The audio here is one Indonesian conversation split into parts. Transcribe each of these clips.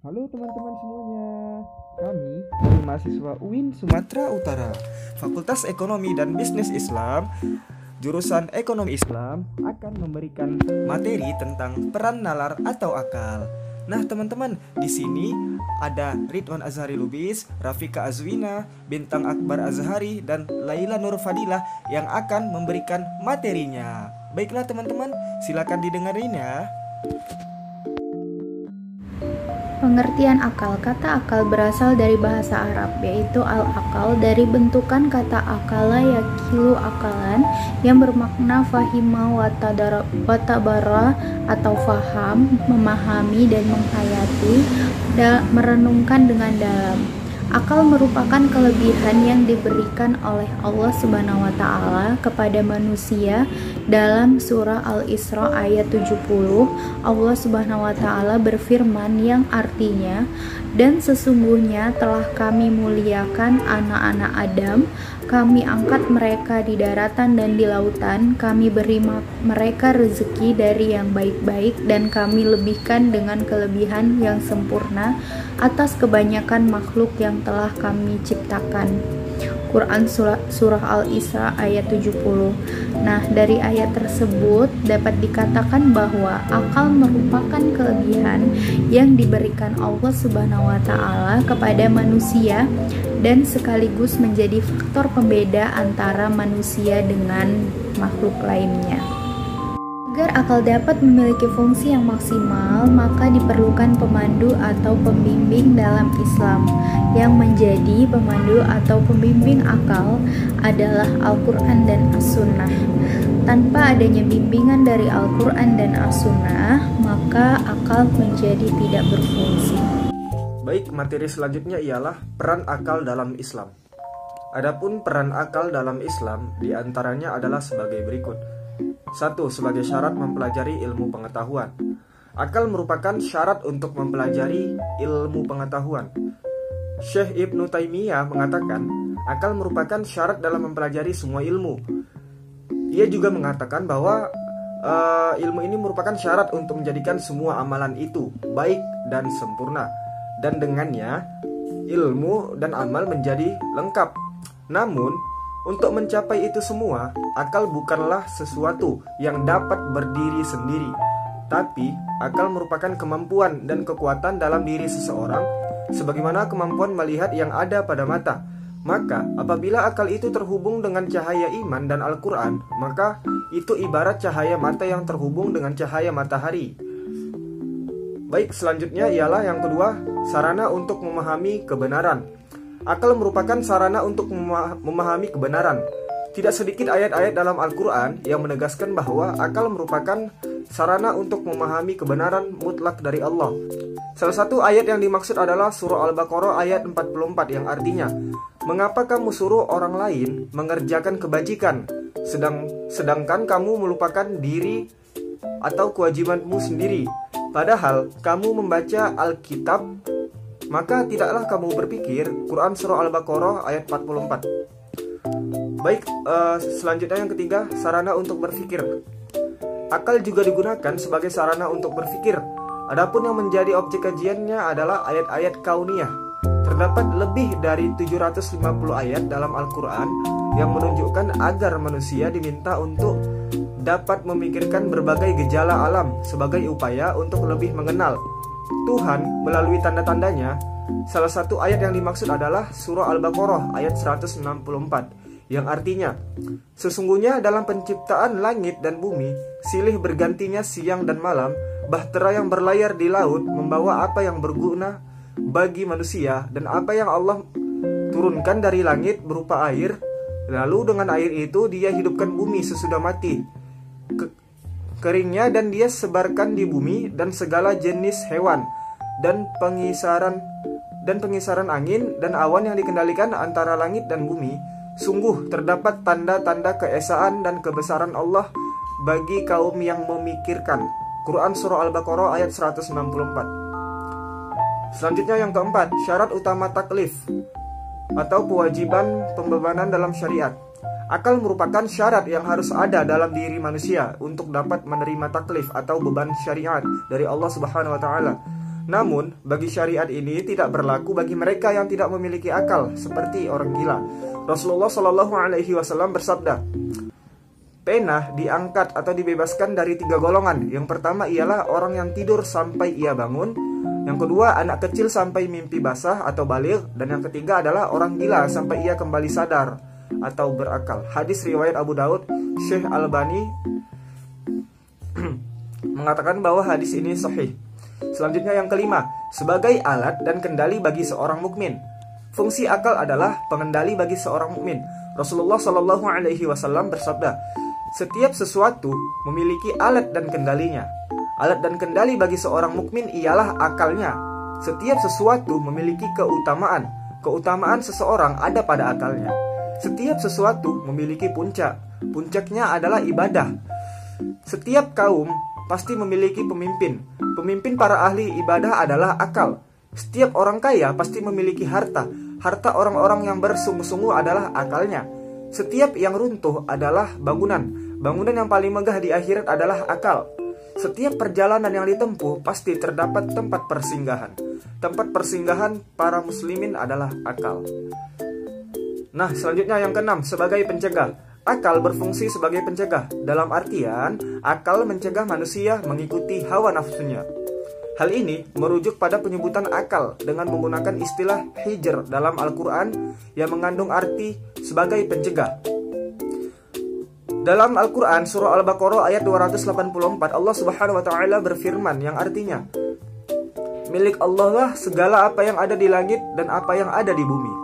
Halo teman-teman semuanya, kami dari mahasiswa UIN Sumatera Utara, Fakultas Ekonomi dan Bisnis Islam, jurusan Ekonomi Islam akan memberikan materi tentang peran nalar atau akal. Nah teman-teman, di sini ada Ridwan Azhari Lubis, Rafika Azwina, Bintang Akbar Azhari, dan Laila Nur Fadilah yang akan memberikan materinya. Baiklah teman-teman, silakan didengarin ya. Pengertian akal. Kata akal berasal dari bahasa Arab, yaitu al-akal, dari bentukan kata akala yakilu akalan, yang bermakna fahima wa tabara atau faham, memahami dan menghayati, merenungkan dengan dalam. Akal merupakan kelebihan yang diberikan oleh Allah Subhanahu wa taala kepada manusia. Dalam surah Al-Isra ayat 70, Allah Subhanahu wa taala berfirman yang artinya, "Dan sesungguhnya telah kami muliakan anak-anak Adam, kami angkat mereka di daratan dan di lautan, kami beri mereka rezeki dari yang baik-baik, dan kami lebihkan dengan kelebihan yang sempurna atas kebanyakan makhluk yang telah kami ciptakan." Quran surah Al-Isra ayat 70. Nah, dari ayat tersebut dapat dikatakan bahwa akal merupakan kelebihan yang diberikan Allah Subhanahu wa taala kepada manusia dan sekaligus menjadi faktor pembeda antara manusia dengan makhluk lainnya. Agar akal dapat memiliki fungsi yang maksimal, maka diperlukan pemandu atau pembimbing dalam Islam. Yang menjadi pemandu atau pembimbing akal adalah Al-Quran dan As-Sunnah. Tanpa adanya bimbingan dari Al-Quran dan As-Sunnah, maka akal menjadi tidak berfungsi. Baik, materi selanjutnya ialah peran akal dalam Islam. Adapun peran akal dalam Islam diantaranya adalah sebagai berikut. 1. Sebagai syarat mempelajari ilmu pengetahuan. Akal merupakan syarat untuk mempelajari ilmu pengetahuan. Syekh Ibnu Taimiyah mengatakan, akal merupakan syarat dalam mempelajari semua ilmu. Ia juga mengatakan bahwa ilmu ini merupakan syarat untuk menjadikan semua amalan itu baik dan sempurna, dan dengannya ilmu dan amal menjadi lengkap. Namun, untuk mencapai itu semua, akal bukanlah sesuatu yang dapat berdiri sendiri, tapi akal merupakan kemampuan dan kekuatan dalam diri seseorang, sebagaimana kemampuan melihat yang ada pada mata. Maka, apabila akal itu terhubung dengan cahaya iman dan Al-Quran, maka itu ibarat cahaya mata yang terhubung dengan cahaya matahari. Baik, selanjutnya ialah yang kedua, sarana untuk memahami kebenaran. Akal merupakan sarana untuk memahami kebenaran. Tidak sedikit ayat-ayat dalam Al-Quran yang menegaskan bahwa akal merupakan sarana untuk memahami kebenaran mutlak dari Allah. Salah satu ayat yang dimaksud adalah surah Al-Baqarah ayat 44 yang artinya, "Mengapa kamu suruh orang lain mengerjakan kebajikan, sedangkan kamu melupakan diri atau kewajibanmu sendiri? Padahal kamu membaca Alkitab, maka tidaklah kamu berpikir." Quran surah Al-Baqarah ayat 44. Baik, selanjutnya yang ketiga, sarana untuk berpikir. Akal juga digunakan sebagai sarana untuk berpikir. Adapun yang menjadi objek kajiannya adalah ayat-ayat kauniyah. Terdapat lebih dari 750 ayat dalam Al-Quran yang menunjukkan agar manusia diminta untuk dapat memikirkan berbagai gejala alam sebagai upaya untuk lebih mengenal Tuhan melalui tanda-tandanya. Salah satu ayat yang dimaksud adalah surah Al-Baqarah ayat 164 yang artinya, "Sesungguhnya dalam penciptaan langit dan bumi, silih bergantinya siang dan malam, bahtera yang berlayar di laut membawa apa yang berguna bagi manusia, dan apa yang Allah turunkan dari langit berupa air, lalu dengan air itu dia hidupkan bumi sesudah mati keringnya, dan dia sebarkan di bumi dan segala jenis hewan dan pengisaran angin dan awan yang dikendalikan antara langit dan bumi. Sungguh terdapat tanda-tanda keesaan dan kebesaran Allah bagi kaum yang memikirkan." Quran surah Al-Baqarah ayat 164. Selanjutnya yang keempat, syarat utama taklif atau kewajiban pembebanan dalam syariat. Akal merupakan syarat yang harus ada dalam diri manusia untuk dapat menerima taklif atau beban syariat dari Allah Subhanahu wa taala. Namun, bagi syariat ini tidak berlaku bagi mereka yang tidak memiliki akal, seperti orang gila. Rasulullah Shallallahu Alaihi Wasallam bersabda, pena diangkat atau dibebaskan dari 3 golongan. Yang pertama ialah orang yang tidur sampai ia bangun. Yang kedua, anak kecil sampai mimpi basah atau baligh. Dan yang ketiga adalah orang gila sampai ia kembali sadar atau berakal. Hadis riwayat Abu Daud. Syekh Albani mengatakan bahwa hadis ini sahih. Selanjutnya yang kelima, sebagai alat dan kendali bagi seorang mukmin. Fungsi akal adalah pengendali bagi seorang mukmin. Rasulullah Shallallahu Alaihi Wasallam bersabda, setiap sesuatu memiliki alat dan kendalinya. Alat dan kendali bagi seorang mukmin ialah akalnya. Setiap sesuatu memiliki keutamaan. Keutamaan seseorang ada pada akalnya. Setiap sesuatu memiliki puncak. Puncaknya adalah ibadah. Setiap kaum pasti memiliki pemimpin. Pemimpin para ahli ibadah adalah akal. Setiap orang kaya pasti memiliki harta. Harta orang-orang yang bersungguh-sungguh adalah akalnya. Setiap yang runtuh adalah bangunan. Bangunan yang paling megah di akhirat adalah akal. Setiap perjalanan yang ditempuh pasti terdapat tempat persinggahan. Tempat persinggahan para muslimin adalah akal. Nah, selanjutnya yang keenam, sebagai pencegah. Akal berfungsi sebagai pencegah. Dalam artian, akal mencegah manusia mengikuti hawa nafsunya. Hal ini merujuk pada penyebutan akal dengan menggunakan istilah hijr dalam Al-Quran yang mengandung arti sebagai pencegah. Dalam Al-Quran surah Al-Baqarah ayat 284, Allah Subhanahu wa taala berfirman yang artinya, milik Allah lah segala apa yang ada di langit dan apa yang ada di bumi.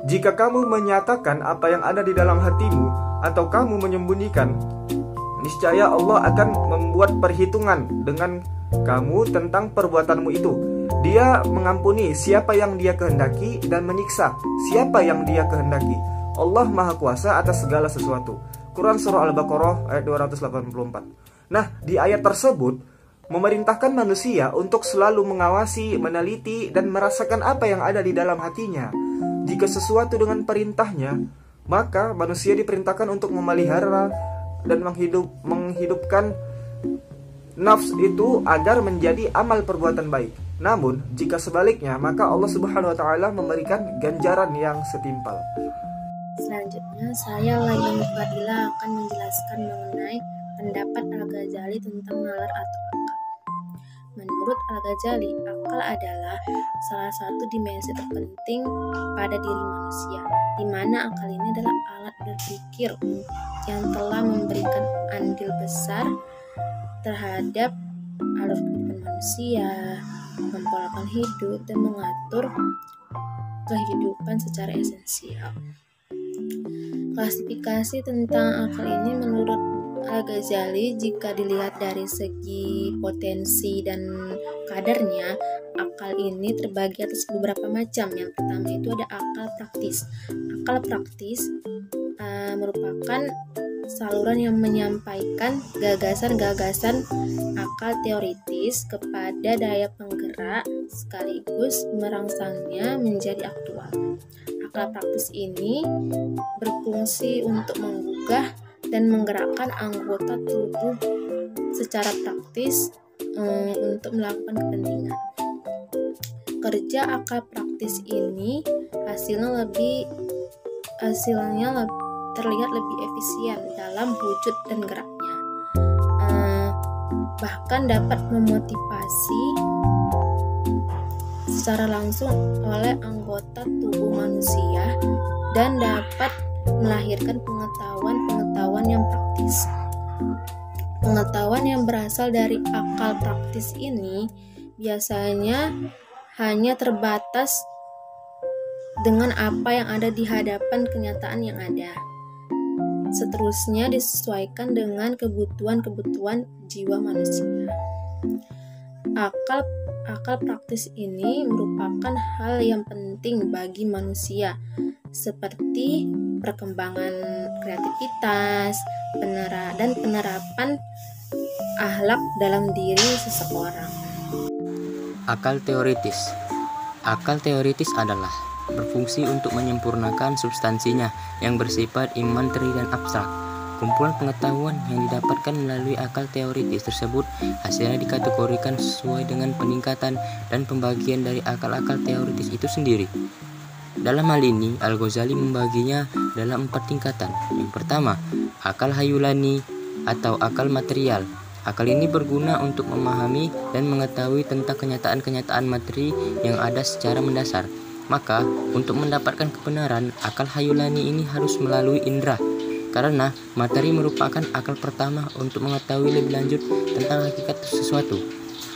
Jika kamu menyatakan apa yang ada di dalam hatimu atau kamu menyembunyikan, niscaya Allah akan membuat perhitungan dengan kamu tentang perbuatanmu itu. Dia mengampuni siapa yang Dia kehendaki dan menyiksa siapa yang Dia kehendaki. Allah Maha Kuasa atas segala sesuatu. Quran surah Al-Baqarah ayat 284. Nah, di ayat tersebut memerintahkan manusia untuk selalu mengawasi, meneliti, dan merasakan apa yang ada di dalam hatinya. Jika sesuatu dengan perintahnya, maka manusia diperintahkan untuk memelihara dan menghidupkan nafs itu agar menjadi amal perbuatan baik. Namun, jika sebaliknya, maka Allah Subhanahu wa taala memberikan ganjaran yang setimpal. Selanjutnya, saya Laila Fadila akan menjelaskan mengenai pendapat Al-Ghazali tentang nalar atau akal. Menurut Al-Ghazali, akal adalah salah satu dimensi terpenting pada diri manusia, di mana akal ini adalah alat berpikir yang telah memberikan andil besar terhadap alur kehidupan manusia, mempolakan hidup, dan mengatur kehidupan secara esensial. Klasifikasi tentang akal ini menurut Al-Ghazali, jika dilihat dari segi potensi dan kadarnya, akal ini terbagi atas beberapa macam. Yang pertama itu ada akal praktis. Akal praktis merupakan saluran yang menyampaikan gagasan-gagasan akal teoritis kepada daya penggerak sekaligus merangsangnya menjadi aktual. Akal praktis ini berfungsi untuk menggugah dan menggerakkan anggota tubuh secara praktis untuk melakukan kepentingan. Kerja akal praktis ini hasilnya terlihat lebih efisien dalam wujud dan geraknya. Bahkan dapat memotivasi secara langsung oleh anggota tubuh manusia dan dapat melahirkan pengetahuan yang praktis. Pengetahuan yang berasal dari akal praktis ini biasanya hanya terbatas dengan apa yang ada di hadapan kenyataan yang ada. Seterusnya disesuaikan dengan kebutuhan jiwa manusia. Akal praktis ini merupakan hal yang penting bagi manusia, seperti perkembangan kreativitas, dan penerapan akhlak dalam diri seseorang. Akal teoritis. Akal teoritis adalah berfungsi untuk menyempurnakan substansinya yang bersifat imanteri dan abstrak. Kumpulan pengetahuan yang didapatkan melalui akal teoritis tersebut hasilnya dikategorikan sesuai dengan peningkatan dan pembagian dari akal-akal teoritis itu sendiri. Dalam hal ini, Al-Ghazali membaginya dalam 4 tingkatan. Yang pertama, akal hayulani atau akal material. Akal ini berguna untuk memahami dan mengetahui tentang kenyataan-kenyataan materi yang ada secara mendasar. Maka, untuk mendapatkan kebenaran, akal hayulani ini harus melalui indera. Karena materi merupakan akal pertama untuk mengetahui lebih lanjut tentang hakikat sesuatu.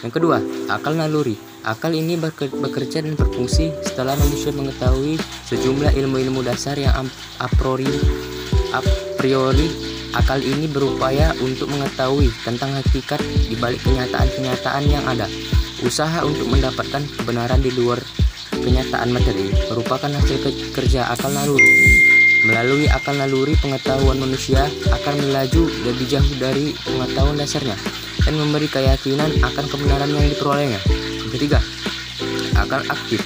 Yang kedua, akal naluri. Akal ini bekerja dan berfungsi setelah manusia mengetahui sejumlah ilmu-ilmu dasar yang a priori. Akal ini berupaya untuk mengetahui tentang hakikat di balik kenyataan-kenyataan yang ada. Usaha untuk mendapatkan kebenaran di luar kenyataan materi merupakan hasil kerja akal naluri. Melalui akal naluri, pengetahuan manusia akan melaju lebih jauh dari pengetahuan dasarnya dan memberi keyakinan akan kebenaran yang diperolehnya. Yang ketiga, akal aktif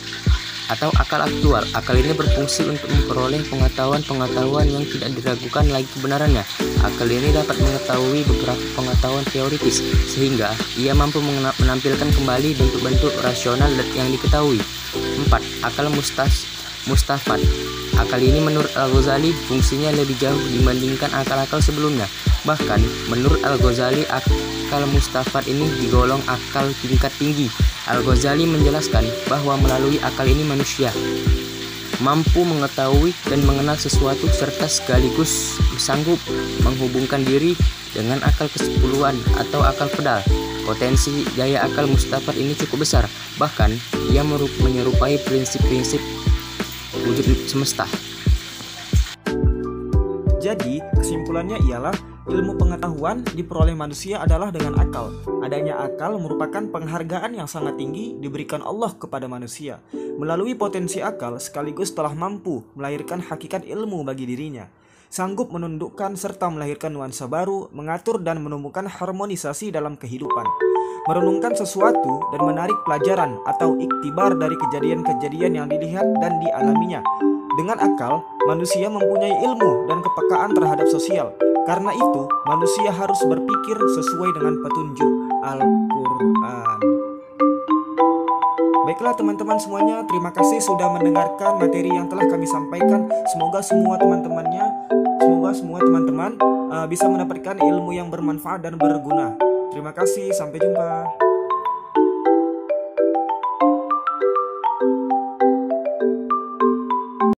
atau akal aktual. Akal ini berfungsi untuk memperoleh pengetahuan-pengetahuan yang tidak diragukan lagi kebenarannya. Akal ini dapat mengetahui beberapa pengetahuan teoritis sehingga ia mampu menampilkan kembali bentuk-bentuk rasional yang diketahui. 4. Akal mustafad. Akal ini menurut Al-Ghazali fungsinya lebih jauh dibandingkan akal-akal sebelumnya. Bahkan menurut Al-Ghazali akal mustafad ini digolong akal tingkat tinggi. Al-Ghazali menjelaskan bahwa melalui akal ini manusia mampu mengetahui dan mengenal sesuatu serta sekaligus sanggup menghubungkan diri dengan akal kesepuluhan atau akal pedal. Potensi daya akal mustafad ini cukup besar. Bahkan ia menyerupai prinsip-prinsip wujud semesta. Jadi, kesimpulannya ialah ilmu pengetahuan diperoleh manusia adalah dengan akal. Adanya akal merupakan penghargaan yang sangat tinggi diberikan Allah kepada manusia. Melalui potensi akal sekaligus telah mampu melahirkan hakikat ilmu bagi dirinya. Sanggup menundukkan serta melahirkan nuansa baru, mengatur dan menemukan harmonisasi dalam kehidupan. Merenungkan sesuatu dan menarik pelajaran atau iktibar dari kejadian-kejadian yang dilihat dan dialaminya. Dengan akal, manusia mempunyai ilmu dan kepekaan terhadap sosial. Karena itu, manusia harus berpikir sesuai dengan petunjuk Al-Quran. Baiklah teman-teman semuanya, terima kasih sudah mendengarkan materi yang telah kami sampaikan. Semoga semua teman-teman bisa mendapatkan ilmu yang bermanfaat dan berguna. Terima kasih, sampai jumpa.